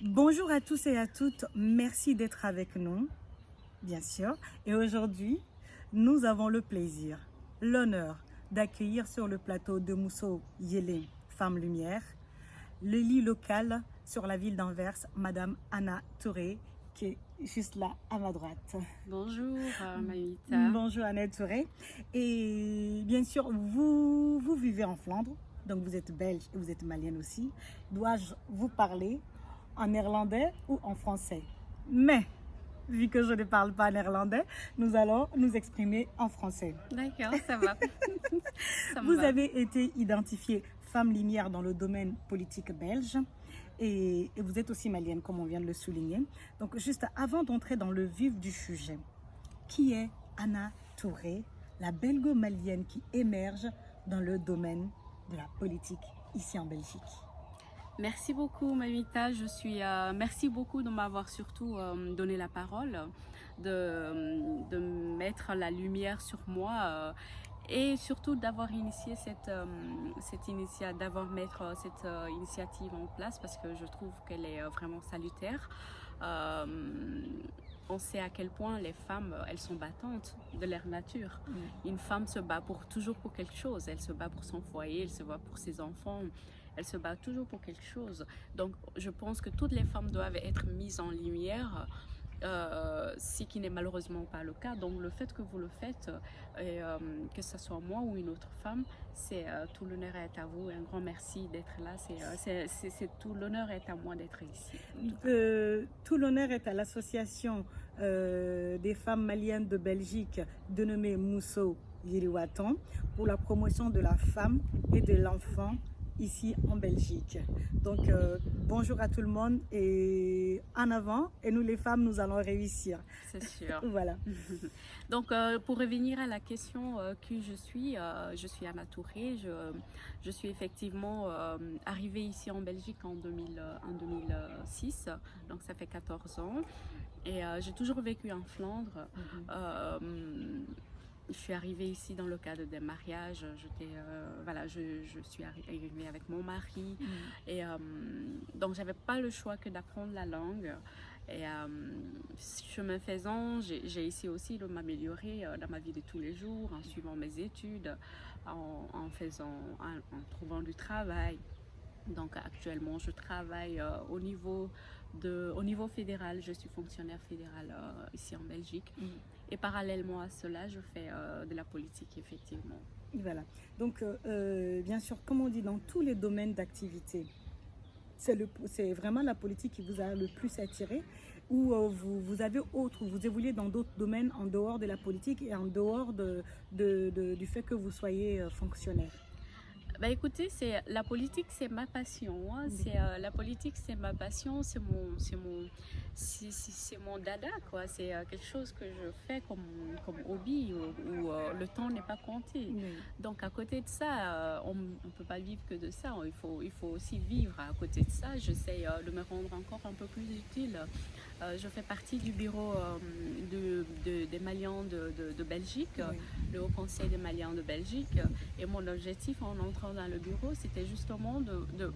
Bonjour à tous et à toutes, merci d'être avec nous, bien sûr. Et aujourd'hui, nous avons le plaisir, l'honneur d'accueillir sur le plateau de Mousso Yélé, Femme Lumière, le lit local sur la ville d'Anvers, Madame Anna Touré, qui est juste là à ma droite. Bonjour, Mamita. Bonjour Anna Touré. Et bien sûr, vous vivez en Flandre, donc vous êtes belge et vous êtes malienne aussi. Dois-je vous parler en néerlandais ou en français? Mais, vu que je ne parle pas néerlandais, nous allons nous exprimer en français. D'accord, ça va. Ça me Vous va. avez été identifiée femme lumière dans le domaine politique belge et vous êtes aussi malienne, comme on vient de le souligner. Donc, juste avant d'entrer dans le vif du sujet, qui est Anna Touré, la belgo-malienne qui émerge dans le domaine de la politique ici en Belgique? Merci beaucoup, Mamita. Merci beaucoup de m'avoir surtout donné la parole, de mettre la lumière sur moi et surtout d'avoir initié d'avoir mettre cette initiative en place parce que je trouve qu'elle est vraiment salutaire. Euh, on sait à quel point les femmes, elles sont battantes de leur nature. Une femme se bat toujours pour quelque chose. Elle se bat pour son foyer, elle se bat pour ses enfants. Elle se bat toujours pour quelque chose. Donc, je pense que toutes les femmes doivent être mises en lumière, ce qui n'est malheureusement pas le cas. Donc, le fait que vous le faites, que ce soit moi ou une autre femme, tout l'honneur est à vous. Un grand merci d'être là. Tout l'honneur est à moi d'être ici. Tout l'honneur est à l'association des femmes maliennes de Belgique dénommée Mousso Yiriwatan pour la promotion de la femme et de l'enfant ici en Belgique. Donc bonjour à tout le monde et en avant, et nous les femmes nous allons réussir. C'est sûr. Voilà. Donc pour revenir à la question qui je suis Anna Touré. Je suis effectivement arrivée ici en Belgique en 2006, donc ça fait 14 ans. Et j'ai toujours vécu en Flandre. Je suis arrivée ici dans le cadre des mariages. Je suis arrivée avec mon mari. Et donc, j'avais pas le choix que d'apprendre la langue. Et chemin faisant, j'ai essayé aussi de m'améliorer dans ma vie de tous les jours, en suivant mes études, en trouvant du travail. Donc actuellement, je travaille au niveau fédéral. Je suis fonctionnaire fédéral ici en Belgique. Et parallèlement à cela, je fais de la politique, effectivement. Voilà. Donc, bien sûr, comme on dit, dans tous les domaines d'activité, c'est vraiment la politique qui vous a le plus attiré, ou vous avez vous évoluez dans d'autres domaines en dehors de la politique et en dehors du fait que vous soyez fonctionnaire? Bah écoutez, la politique, c'est ma passion. Hein. La politique, c'est ma passion, c'est mon dada, quoi. C'est quelque chose que je fais comme hobby où le temps n'est pas compté. Donc à côté de ça, on ne peut pas vivre que de ça. Il faut aussi vivre à côté de ça. J'essaie de me rendre encore un peu plus utile. Je fais partie du bureau des Maliens de Belgique, le Haut Conseil des Maliens de Belgique. Et mon objectif en entrant dans le bureau, c'était justement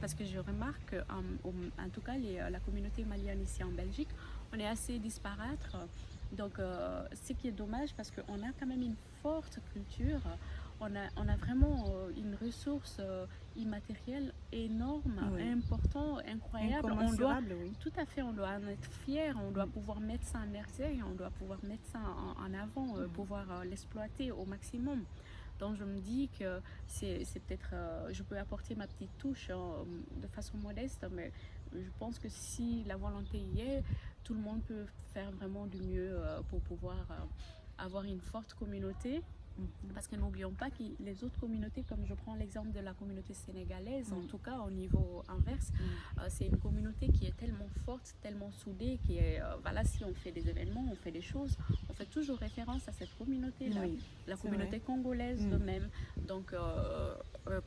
parce que je remarque, en tout cas, la communauté malienne ici en Belgique, on est assez disparate. Donc, ce qui est dommage parce qu'on a quand même une forte culture. On a vraiment une ressource immatérielle énorme, importante, incroyable. Tout à fait, on doit en être fier, on doit pouvoir mettre ça en merveille, on doit pouvoir mettre ça en avant, pouvoir l'exploiter au maximum. Donc je me dis que c'est peut-être, je peux apporter ma petite touche de façon modeste, mais je pense que si la volonté y est, tout le monde peut faire vraiment du mieux pour pouvoir avoir une forte communauté. Parce que n'oublions pas que les autres communautés, comme je prends l'exemple de la communauté sénégalaise, en tout cas au niveau inverse, c'est une communauté qui est tellement forte, tellement soudée, qui est, si on fait des événements, on fait des choses, on fait toujours référence à cette communauté-là, la communauté congolaise de même. Donc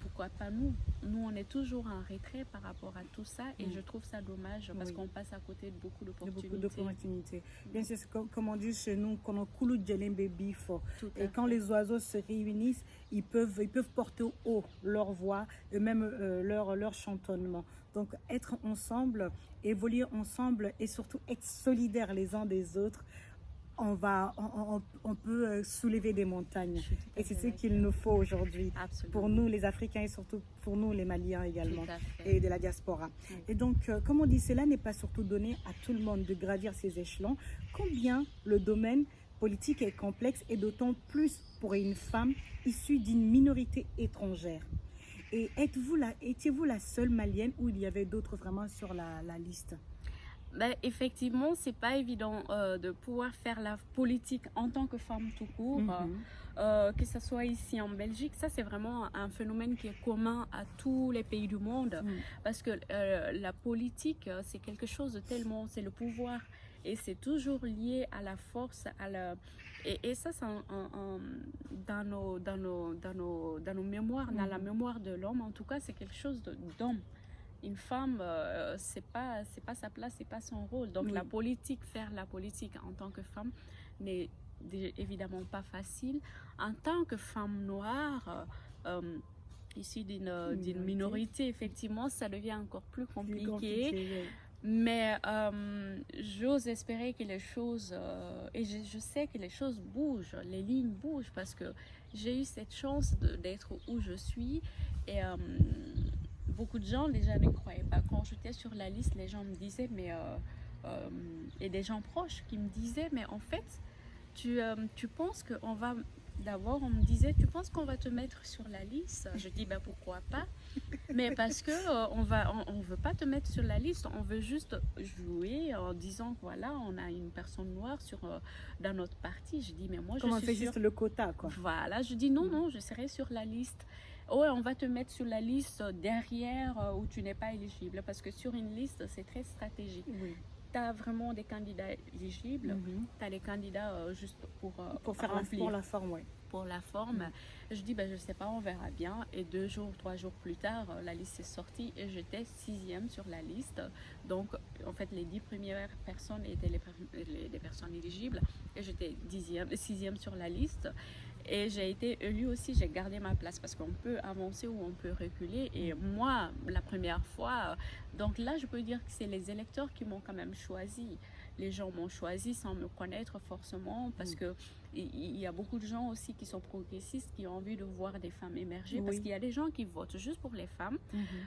pourquoi pas nous? Nous, on est toujours en retrait par rapport à tout ça et je trouve ça dommage parce qu'on passe à côté de beaucoup d'opportunités. Bien sûr, comme on dit chez nous, qu'on a koulou djelembe bifo. Et quand fait. les oiseaux se réunissent, ils peuvent porter haut leur voix et même leur chantonnement. Donc être ensemble, évoluer ensemble et surtout être solidaires les uns des autres, on peut soulever des montagnes. Et c'est ce qu'il nous faut aujourd'hui. Pour nous, les Africains, et surtout pour nous, les Maliens également, et de la diaspora. Oui. Et donc, comme on dit, cela n'est pas surtout donné à tout le monde de gravir ces échelons. Combien le domaine politique est complexe, et d'autant plus pour une femme issue d'une minorité étrangère. Et étiez-vous la seule Malienne ou il y avait d'autres vraiment sur la liste? Ben, effectivement, c'est pas évident de pouvoir faire la politique en tant que femme tout court, que ce soit ici en Belgique. Ça, c'est vraiment un phénomène qui est commun à tous les pays du monde, parce que la politique, c'est quelque chose de tellement, c'est le pouvoir, et c'est toujours lié à la force, et ça, c'est dans nos mémoires, dans la mémoire de l'homme, en tout cas, c'est quelque chose d'homme. Une femme, c'est pas sa place, c'est pas son rôle. Donc la politique, faire la politique en tant que femme n'est évidemment pas facile. En tant que femme noire, issue d'une minorité, effectivement, ça devient encore plus compliqué. Mais j'ose espérer que les choses, et je sais que les choses bougent, les lignes bougent, parce que j'ai eu cette chance d'être où je suis, et beaucoup de gens déjà ne croyaient pas. Quand j'étais sur la liste, les gens me disaient, mais et des gens proches qui me disaient, mais en fait, tu penses qu'on va... D'abord, on me disait, tu penses qu'on va te mettre sur la liste? Je dis, ben pourquoi pas? Mais parce que on veut pas te mettre sur la liste, on veut juste jouer en disant, voilà, on a une personne noire dans notre parti. Je dis, mais moi, je suis juste le quota, quoi. Voilà, je dis, non, je serai sur la liste. Ouais, on va te mettre sur la liste derrière où tu n'es pas éligible, parce que sur une liste, c'est très stratégique. Tu as vraiment des candidats éligibles, tu as les candidats juste pour faire remplir. Pour la forme, oui. Pour la forme. Je dis, ben, je sais pas, on verra bien. Et 3 jours plus tard, la liste est sortie et j'étais 6e sur la liste. Donc, en fait, les 10 premières personnes étaient les personnes éligibles et j'étais 6e sur la liste. Et j'ai été élue aussi, j'ai gardé ma place parce qu'on peut avancer ou on peut reculer. Et moi, la première fois, donc là, je peux dire que c'est les électeurs qui m'ont quand même choisi. Les gens m'ont choisi sans me connaître forcément, parce que il y a beaucoup de gens aussi qui sont progressistes, qui ont envie de voir des femmes émerger, parce qu'il y a des gens qui votent juste pour les femmes,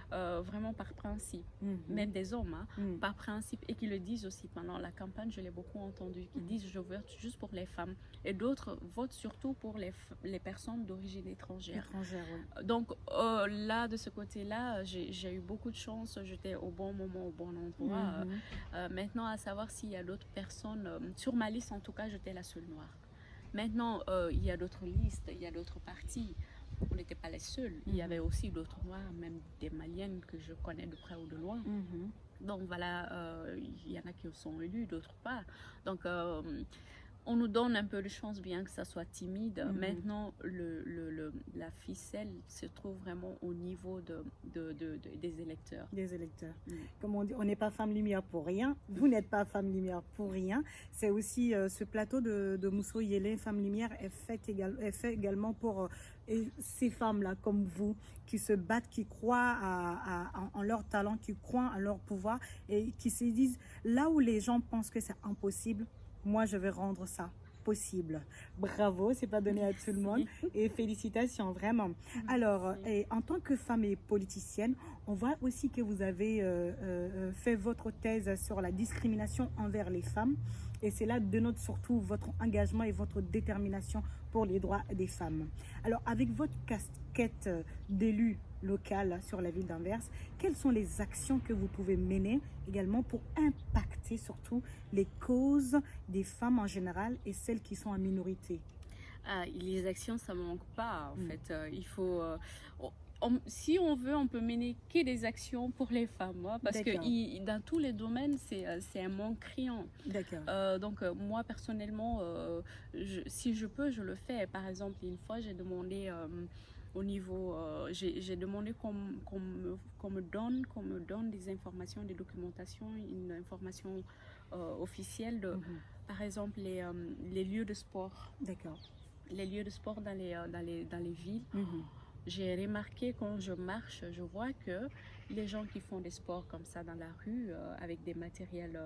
vraiment par principe, même des hommes, par principe, et qui le disent aussi pendant la campagne. Je l'ai beaucoup entendu, qui disent je vote juste pour les femmes, et d'autres votent surtout pour les personnes d'origine étrangère. Donc là, de ce côté-là, j'ai eu beaucoup de chance, j'étais au bon moment, au bon endroit. Maintenant, à savoir s'il y a d'autres personnes, sur ma liste en tout cas, j'étais la seule noire. Maintenant, il y a d'autres listes, il y a d'autres partis. On n'était pas les seuls. Il y avait aussi d'autres noirs, même des Maliennes que je connais de près ou de loin. Donc voilà, il y en a qui sont élus, d'autres pas. Donc on nous donne un peu de chance, bien que ça soit timide. Maintenant, la ficelle se trouve vraiment au niveau des électeurs. Des électeurs. Comme on dit, on n'est pas femme lumière pour rien. Vous n'êtes pas femme lumière pour rien. C'est aussi ce plateau de Mousso Yélé, femme lumière, est fait également pour ces femmes-là, comme vous, qui se battent, qui croient en leur talent, qui croient en leur pouvoir, et qui se disent, là où les gens pensent que c'est impossible, moi, je vais rendre ça possible. Bravo, c'est pas donné à tout le monde, et félicitations, vraiment. Alors, en tant que femme et politicienne, on voit aussi que vous avez fait votre thèse sur la discrimination envers les femmes, et c'est là dénote surtout votre engagement et votre détermination pour les droits des femmes. Alors, avec votre casquette d'élu local sur la ville d'Anvers, quelles sont les actions que vous pouvez mener également pour impacter surtout les causes des femmes en général et celles qui sont en minorité? Les actions, ça ne manque pas. En fait, il faut... si on veut, on peut mener que des actions pour les femmes, parce que dans tous les domaines, c'est un manque criant. Donc moi, personnellement, si je peux, je le fais. Par exemple, une fois, j'ai demandé au niveau, j'ai demandé qu'on me donne des informations, des documentations, une information officielle de, par exemple, les lieux de sport. D'accord. Les lieux de sport dans les villes. J'ai remarqué quand je marche, je vois que les gens qui font des sports comme ça dans la rue, avec des matériels,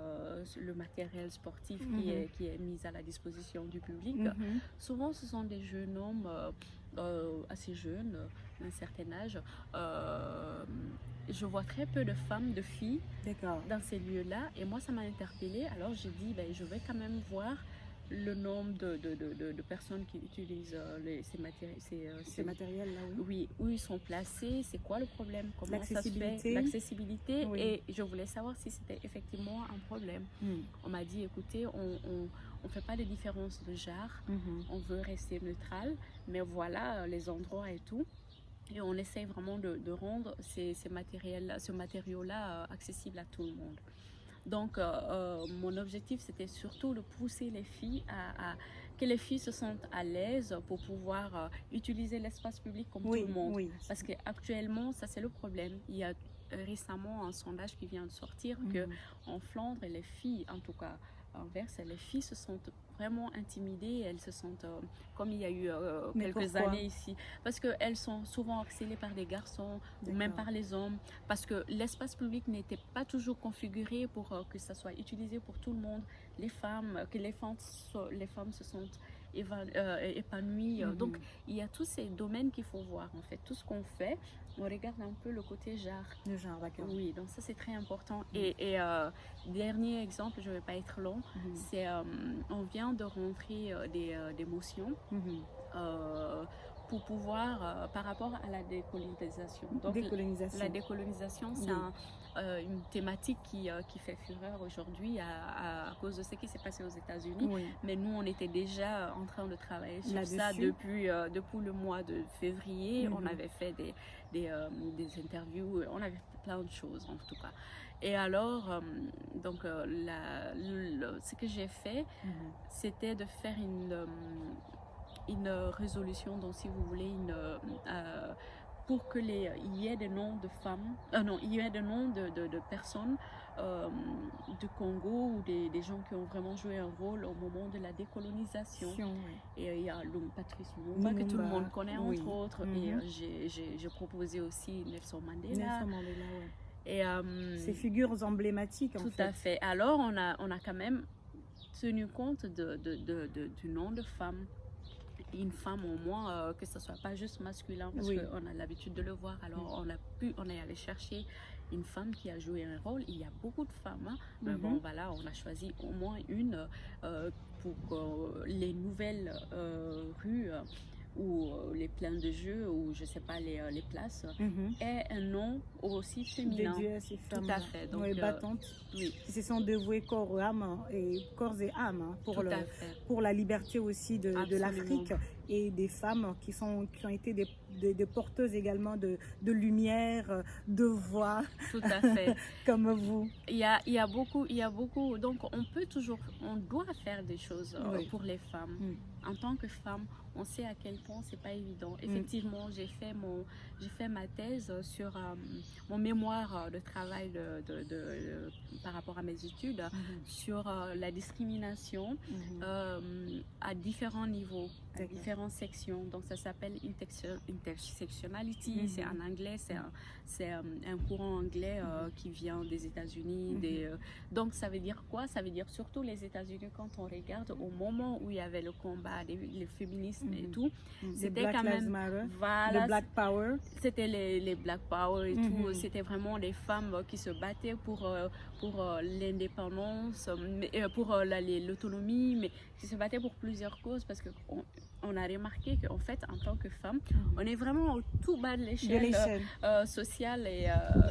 le matériel sportif qui est mis à la disposition du public, souvent ce sont des jeunes hommes assez jeunes, d'un certain âge. Je vois très peu de femmes, de filles dans ces lieux-là, et moi ça m'a interpellée. Alors j'ai dit, ben, je vais quand même voir le nombre de personnes qui utilisent ces matériels-là, oui, où ils sont placés, c'est quoi le problème, comment ça se fait, l'accessibilité, et je voulais savoir si c'était effectivement un problème. On m'a dit, écoutez, on fait pas de différence de genre, on veut rester neutral, mais voilà les endroits et tout. Et on essaye vraiment de rendre ce matériau-là accessible à tout le monde. Donc, mon objectif, c'était surtout de pousser les filles que les filles se sentent à l'aise pour pouvoir utiliser l'espace public comme tout le monde. Parce qu'actuellement, ça c'est le problème. Il y a récemment un sondage qui vient de sortir qu'en Flandre, les filles, en tout cas Anvers, les filles se sentent vraiment intimidées, elles se sentent comme il y a eu quelques années ici, parce qu'elles sont souvent harcelées par des garçons ou même par les hommes, parce que l'espace public n'était pas toujours configuré pour que ça soit utilisé pour tout le monde, que les femmes se sentent épanouies. Donc il y a tous ces domaines qu'il faut voir en fait. Tout ce qu'on fait, on regarde un peu le côté genre. Le genre, d'accord. Oui, donc ça c'est très important. Et dernier exemple, je ne vais pas être long, c'est on vient de rentrer des motions pour pouvoir, par rapport à la décolonisation. Donc, la décolonisation, c'est une thématique qui fait fureur aujourd'hui à cause de ce qui s'est passé aux États-Unis. Mais nous, on était déjà en train de travailler sur ça depuis le mois de février. On avait fait des interviews, on avait fait plein de choses en tout cas. Et alors, donc, ce que j'ai fait, c'était de faire une résolution, donc si vous voulez, pour que il y ait des noms de femmes, il y ait des noms de personnes du Congo ou des gens qui ont vraiment joué un rôle au moment de la décolonisation. Et il y a Patrice Lumumba que tout le monde connaît entre autres, et j'ai proposé aussi Nelson Mandela. Et ces figures emblématiques en fait. Tout à fait. Alors on a quand même tenu compte du nom de femme. Une femme au moins, que ce soit pas juste masculin, parce qu'on a l'habitude de le voir. Alors on est allé chercher une femme qui a joué un rôle. Il y a beaucoup de femmes, mais bon voilà, on a choisi au moins une pour les nouvelles rues ou les plans de jeu, ou je sais pas, les places, et un nom aussi féminin. Dédié à ces femmes. Tout à fait. Donc, battantes, qui se sont dévouées corps et âme, pour la liberté aussi de l'Afrique, et des femmes qui ont été des porteuses également de lumière, de voix. Tout à fait. Comme vous. Il y a beaucoup, donc on doit faire des choses pour les femmes. En tant que femme, on sait à quel point c'est pas évident. Effectivement, j'ai fait ma thèse sur mon mémoire de travail par rapport à mes études sur la discrimination à différents niveaux, à différentes sections. Donc ça s'appelle intersectionality, c'est en anglais, c'est un courant anglais qui vient des États-Unis. Donc ça veut dire quoi? Ça veut dire surtout les États-Unis, quand on regarde au moment où il y avait le combat, le féminisme et tout, c'était quand même le Black Power. C'était les Black Power et tout. C'était vraiment des femmes qui se battaient pour l'indépendance, pour l'autonomie, mais qui se battaient pour plusieurs causes, parce que on a remarqué qu'en fait, en tant que femme, on est vraiment au tout bas de l'échelle sociale, et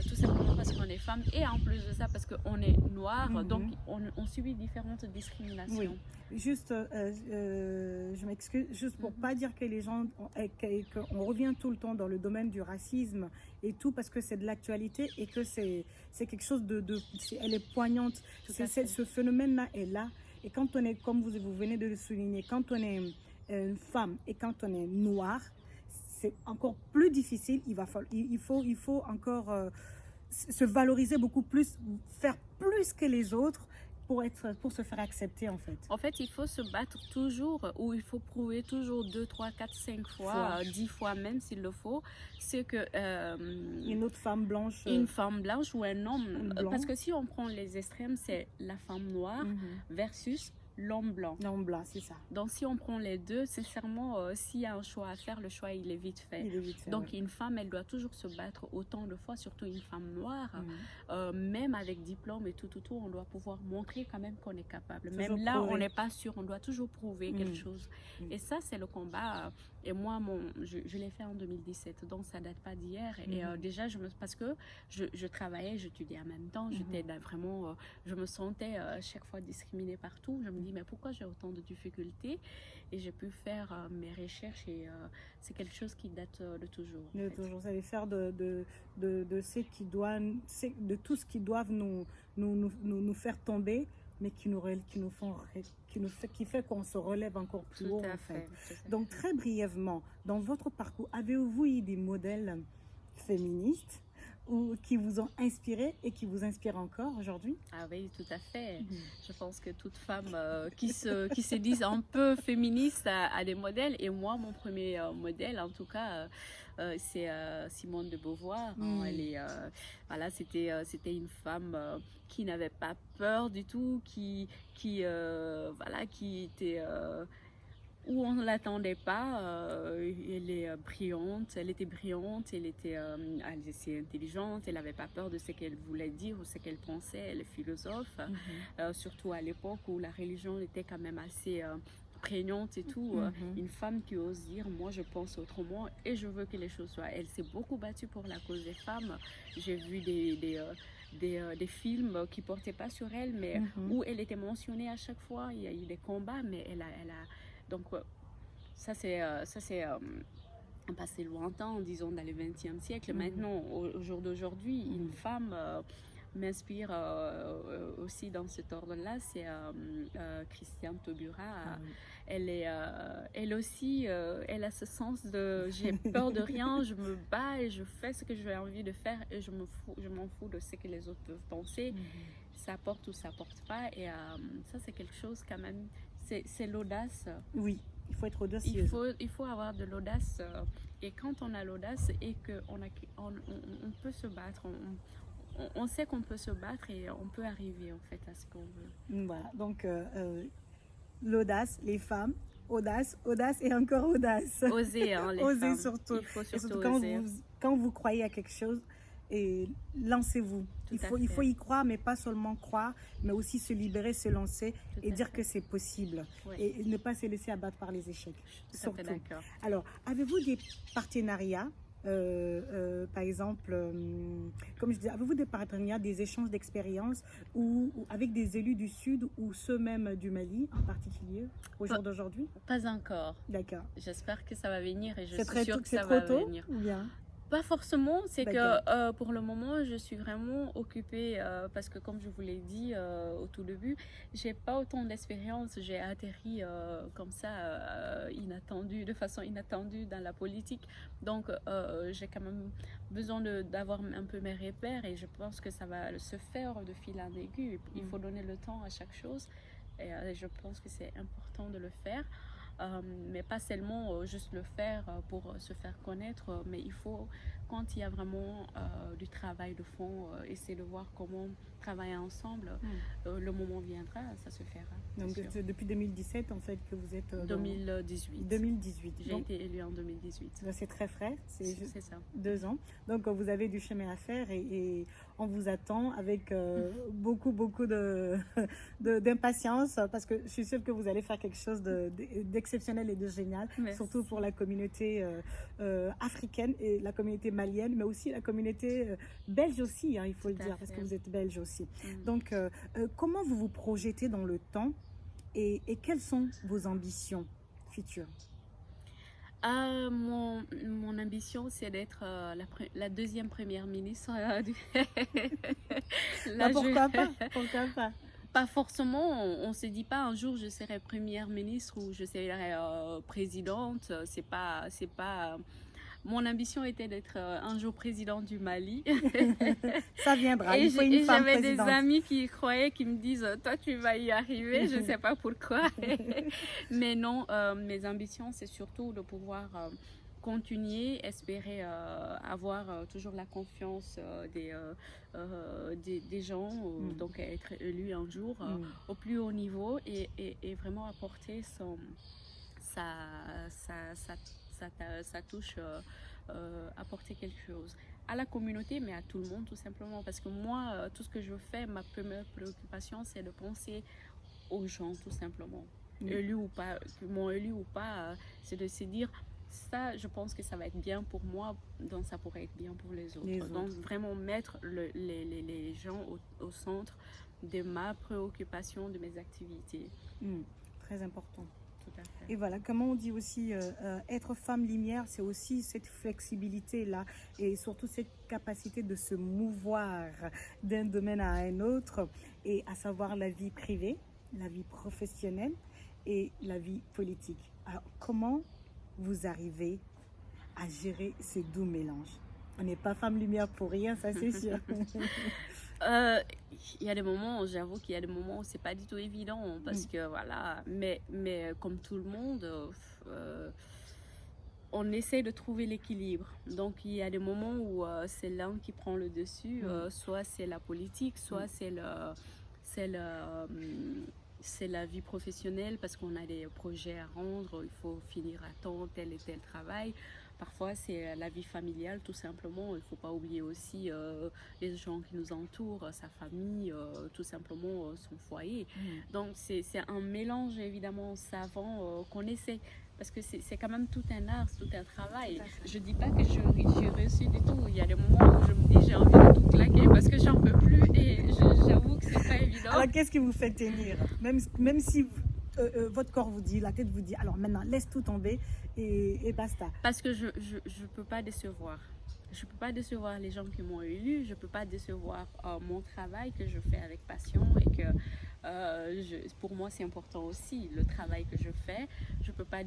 tout simplement parce qu'on est femme, et en plus de ça, parce qu'on est noire, donc on subit différentes discriminations. Juste, je m'excuse, juste pour pas dire que les gens, qu'on revient tout le temps dans le domaine du racisme et tout, parce que c'est de l'actualité et que c'est quelque chose elle est poignante. Ce phénomène-là est là. Et quand on est, comme vous venez de le souligner, quand on est une femme et quand on est noir, c'est encore plus difficile. Il faut encore se valoriser beaucoup plus, faire plus que les autres pour se faire accepter en fait. En fait, il faut se battre toujours, ou il faut prouver toujours 2, 3, 4, 5 fois, 10 fois même s'il le faut, c'est que une autre femme blanche, une femme blanche ou un homme, blanc. Parce que si on prend les extrêmes, c'est la femme noire versus l'homme blanc. L'homme blanc, c'est ça. Donc si on prend les deux, sincèrement, s'il y a un choix à faire, le choix il est vite fait. Donc une femme, elle doit toujours se battre autant de fois, surtout une femme noire, même avec diplôme et tout, on doit pouvoir montrer quand même qu'on est capable. Toujours même là, on n'est pas sûr, on doit toujours prouver quelque chose. Et ça, c'est le combat. Et moi, je l'ai fait en 2017, donc ça date pas d'hier. Et déjà, parce que je travaillais, j'étudiais en même temps, j'étais vraiment, je me sentais chaque fois discriminée partout. Je me dis, mais pourquoi j'ai autant de difficultés? Et j'ai pu faire mes recherches et c'est quelque chose qui date de toujours. De toujours, vous allez faire de ce qui doit, de tout ce qui doivent nous faire tomber, mais qui fait qu'on se relève encore plus haut en fait. Donc très brièvement, dans votre parcours, avez-vous eu des modèles féministes ou qui vous ont inspiré et qui vous inspirent encore aujourd'hui? Ah oui, tout à fait. Je pense que toute femme qui se disent un peu féministe a des modèles. Et moi, mon premier modèle, en tout cas, c'est Simone de Beauvoir. Elle est, voilà, c'était une femme qui n'avait pas peur du tout, qui était où on ne l'attendait pas. Elle est brillante, elle était brillante, elle était assez intelligente, elle n'avait pas peur de ce qu'elle voulait dire ou ce qu'elle pensait, elle est philosophe, surtout à l'époque où la religion était quand même assez prégnante et tout. Une femme qui ose dire, moi je pense autrement et je veux que les choses soient. Elle s'est beaucoup battue pour la cause des femmes. J'ai vu des films qui portaient pas sur elle, mais où elle était mentionnée à chaque fois. Il y a eu des combats, mais elle a donc ça c'est un passé lointain, disons dans le XXe siècle. Maintenant, au jour d'aujourd'hui, une femme m'inspire aussi dans cet ordre-là, c'est Christiane Taubira. Elle aussi, elle a ce sens de j'ai peur de rien, je me bats et je fais ce que j'ai envie de faire et je m'en fous de ce que les autres peuvent penser. Ça porte ou ça porte pas, et ça c'est quelque chose quand même, c'est l'audace. Oui, il faut être audacieux. Il faut avoir de l'audace, et quand on a l'audace et qu'on on peut se battre, on sait qu'on peut se battre et on peut arriver en fait à ce qu'on veut. Voilà, donc l'audace, les femmes, audace et encore audace. Oser, hein, les oser femmes. Surtout. Il faut surtout oser. Quand vous croyez à quelque chose, et lancez-vous. Il faut y croire, mais pas seulement croire, mais aussi se libérer, se lancer et dire que c'est possible. Oui. Et ne pas se laisser abattre par les échecs. Surtout. D'accord. Alors, avez-vous des partenariats, par exemple, comme je disais, avez-vous des partenariats, des échanges d'expériences ou avec des élus du Sud ou ceux même du Mali en particulier au jour d'aujourd'hui? Pas encore. D'accord. J'espère que ça va venir et je suis sûre que ça va venir. Ou bien? Pas forcément, c'est que pour le moment je suis vraiment occupée parce que comme je vous l'ai dit au tout début, j'ai pas autant d'expérience, j'ai atterri comme ça de façon inattendue dans la politique, donc j'ai quand même besoin d'avoir un peu mes repères et je pense que ça va se faire de fil en aiguille. Il faut donner le temps à chaque chose et je pense que c'est important de le faire. Mais pas seulement juste le faire pour se faire connaître, mais il faut, quand il y a vraiment du travail de fond, essayer de voir comment travailler ensemble. Le moment viendra, ça se fera. Donc c'est depuis 2017 en fait que vous êtes 2018. 2018. J'ai été élue en 2018. C'est très frais, c'est ça. 2 ans. Donc vous avez du chemin à faire et on vous attend avec beaucoup d'impatience parce que je suis sûre que vous allez faire quelque chose d'exceptionnel et de génial. Merci. Surtout pour la communauté africaine et la communauté malienne, mais aussi la communauté belge aussi, hein, il faut le dire, parce que vous êtes belge aussi. Donc comment vous vous projetez dans le temps et quelles sont vos ambitions futures? Mon ambition, c'est d'être la deuxième première ministre. Pourquoi pas? Pas forcément, on se dit pas un jour je serai première ministre ou je serai présidente. C'est pas mon ambition était d'être un jour président du Mali. Ça viendra, Et il faut une femme j'avais des présidente. amis qui croyaient, qui me disent, toi tu vas y arriver, je ne sais pas pourquoi. Mais non, mes ambitions, c'est surtout de pouvoir continuer, espérer avoir toujours la confiance des gens, donc être élu un jour au plus haut niveau et vraiment apporter sa touche, apporter quelque chose à la communauté, mais à tout le monde tout simplement. Parce que moi, tout ce que je fais, ma première préoccupation, c'est de penser aux gens tout simplement. Élus ou pas, mon élu ou pas, c'est de se dire, ça, je pense que ça va être bien pour moi, donc ça pourrait être bien pour les autres. Donc vraiment mettre les gens au centre de ma préoccupation, de mes activités. Très important. Tout à fait. Et voilà, comme on dit aussi, être femme lumière, c'est aussi cette flexibilité-là et surtout cette capacité de se mouvoir d'un domaine à un autre, et à savoir la vie privée, la vie professionnelle et la vie politique. Alors, comment vous arrivez à gérer ces deux mélanges? On n'est pas femme lumière pour rien, ça c'est sûr. Il y a des moments, j'avoue qu'il y a des moments où c'est pas du tout évident parce que voilà, mais comme tout le monde, on essaie de trouver l'équilibre. Donc il y a des moments où c'est l'un qui prend le dessus, soit c'est la politique, soit c'est la vie professionnelle parce qu'on a des projets à rendre, il faut finir à temps tel et tel travail. Parfois, c'est la vie familiale, tout simplement. Il ne faut pas oublier aussi les gens qui nous entourent, sa famille, tout simplement son foyer. Donc, c'est un mélange, évidemment, savant qu'on essaie. Parce que c'est quand même tout un art, tout un travail. Je ne dis pas que j'ai réussi du tout. Il y a des moments où je me dis j'ai envie de tout claquer parce que j'en peux plus. Et j'avoue que c'est pas évident. Alors, qu'est-ce qui vous fait tenir? Même si votre corps vous dit, la tête vous dit, alors maintenant, laisse tout tomber et basta. Parce que je ne peux pas décevoir. Je ne peux pas décevoir les gens qui m'ont élu. Je ne peux pas décevoir mon travail que je fais avec passion et que pour moi c'est important aussi le travail que je fais. Je ne peux pas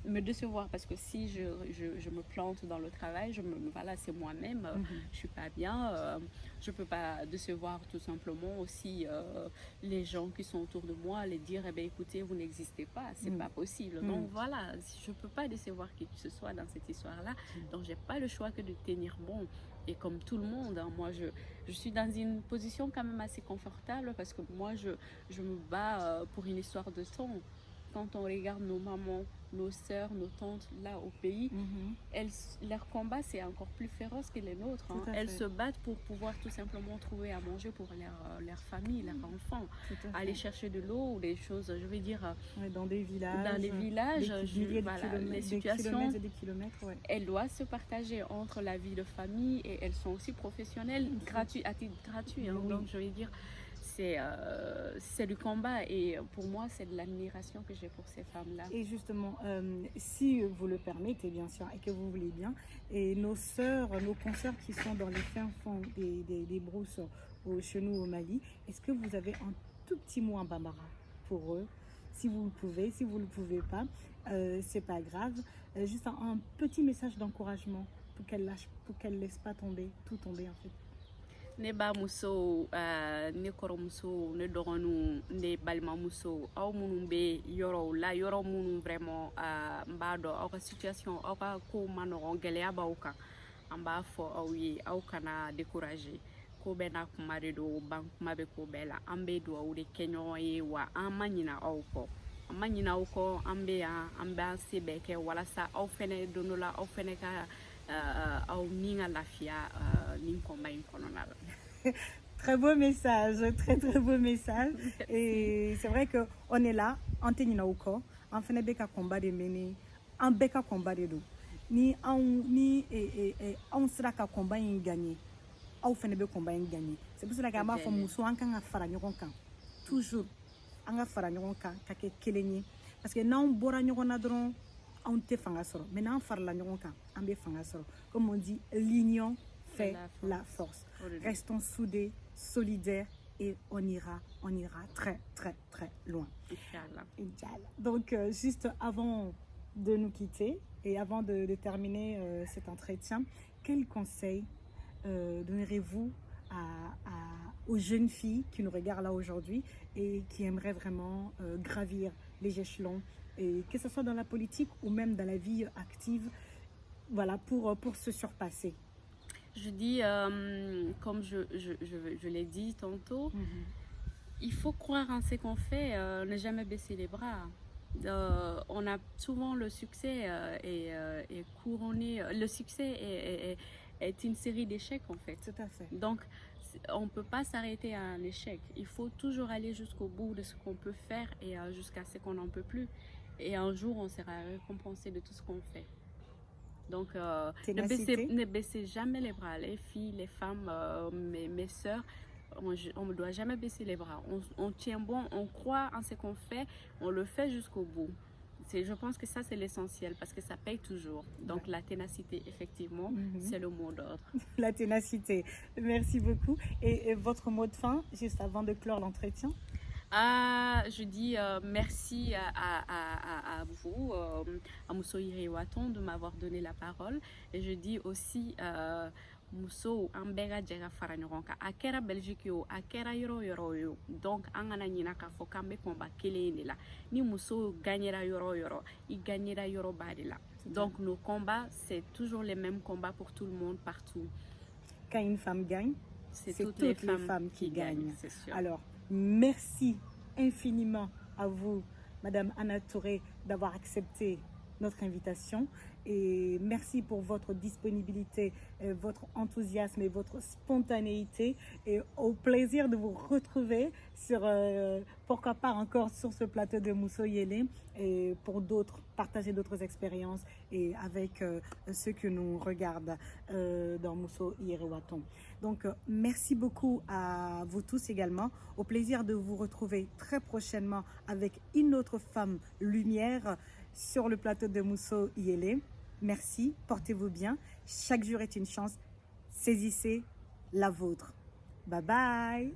me décevoir parce que si je me plante dans le travail, voilà, c'est moi-même, je ne suis pas bien. Je ne peux pas décevoir tout simplement aussi les gens qui sont autour de moi, les dire eh bien, écoutez, vous n'existez pas, c'est pas possible. Donc voilà, je ne peux pas décevoir qui que ce soit dans cette histoire-là. Donc j'ai pas le choix que de tenir bon. Et comme tout le monde, hein, moi je suis dans une position quand même assez confortable parce que moi je me bats pour une histoire de temps. Quand on regarde nos mamans, nos sœurs, nos tantes là au pays, leur combat c'est encore plus féroce que les nôtres. Hein. Elles se battent pour pouvoir tout simplement trouver à manger pour leur famille, leurs enfants. Aller chercher de l'eau ou des choses, je vais dire, dans des villages. Dans les villages, les situations, des kilomètres, elles doivent se partager entre la vie de famille et elles sont aussi professionnelles, à titre gratuit. Hein. Donc je vais dire, c'est du combat et pour moi c'est de l'admiration que j'ai pour ces femmes-là. Et justement, si vous le permettez bien sûr et que vous voulez bien, et nos sœurs, nos consoeurs qui sont dans les fins fonds des brousses chez nous au Mali, est-ce que vous avez un tout petit mot en bambara pour eux? Si vous le pouvez, si vous ne le pouvez pas, c'est pas grave. Juste un petit message d'encouragement pour qu'elles lâchent, pour qu'elles laissent pas tout tomber en fait. Ne ba muso ne kɔrɔ muso ne dɔgɔninw ne balima muso aw minnu bɛ yɔrɔw la yɔrɔ minnu vraiment n b'a dɔn aw ka situation aw ka kow ma nɔgɔn gɛlɛya b'aw kan an b'a fɔ aw ye aw kana décourager ko bɛɛ n'a kuma de don ban kuma bɛ ko bɛɛ la an bɛ dugawu de kɛ ɲɔgɔn ye wa an ma ɲina aw kɔ an ma ɲina aw kɔ an bɛ yan an b'an se bɛɛ kɛ walasa aw fɛnɛ don dɔ la aw fɛnɛ ka aw ni ka lafiya nin combat in kɔnɔna la. Très beau message, très beau message. Et c'est vrai qu'on est là, on est là, on fait un combat de mener, un beka combat de dos. Ni on sera qu'à combat in gagner, on fait un combat in gagner. C'est pour cela qu'on a fait muso an kan fara ɲɔgɔn kan. Toujours, an ka fara ɲɔgɔn kan ka kɛ kelen ye. Parce que n'an bɔra ɲɔgɔn na dɔrɔn on tɛ fanga sɔrɔ. Mais n'an farala ɲɔgɔn kan, an bɛ fanga sɔrɔ. Comme on dit, l'union fait la force. Restons soudés, solidaires et on ira très loin. Inch'Allah. Inch'Allah. Donc juste avant de nous quitter. Et avant de terminer cet entretien, quel conseil donnerez-vous aux jeunes filles qui nous regardent là aujourd'hui et qui aimeraient vraiment gravir les échelons, et que ce soit dans la politique ou même dans la vie active, voilà, pour se surpasser? Je dis, comme je l'ai dit tantôt, il faut croire en ce qu'on fait, ne jamais baisser les bras. On a souvent le succès est couronné. Le succès est une série d'échecs en fait. Tout à fait. Donc, on ne peut pas s'arrêter à un échec. Il faut toujours aller jusqu'au bout de ce qu'on peut faire et jusqu'à ce qu'on n'en peut plus. Et un jour, on sera récompensé de tout ce qu'on fait. Donc, ne baissez jamais les bras. Les filles, les femmes, mes sœurs, on ne doit jamais baisser les bras. On tient bon, on croit en ce qu'on fait, on le fait jusqu'au bout. Je pense que ça, c'est l'essentiel parce que ça paye toujours. Donc, la ténacité, effectivement, c'est le mot d'ordre. La ténacité. Merci beaucoup. Et votre mot de fin, juste avant de clore l'entretien? Je dis merci à vous, à Mousso Iriwaton, de m'avoir donné la parole. Et je dis aussi Mousso Ambega Djega Faranyoronka, Akera Belgique yo, Akera Yoro Yoro yo. Donc, Angana Ninaka Fokambe Komba Kele la. Ni Mousso gagnera Yoro Yoro, il gagnera Yoro Badela. Donc, nos combats, c'est toujours les mêmes combats pour tout le monde, partout. Quand une femme gagne, c'est toutes les femmes qui gagnent. C'est sûr. Alors, merci infiniment à vous, Madame Anna Touré, d'avoir accepté notre invitation. Et merci pour votre disponibilité, votre enthousiasme et votre spontanéité. Et au plaisir de vous retrouver sur, pourquoi pas encore sur ce plateau de Mousso Yélé, et pour partager d'autres expériences et avec ceux qui nous regardent dans Mousso Iriwaton. Donc, merci beaucoup à vous tous également. Au plaisir de vous retrouver très prochainement avec une autre femme lumière sur le plateau de Mousso Yélé. Merci, portez-vous bien. Chaque jour est une chance. Saisissez la vôtre. Bye bye.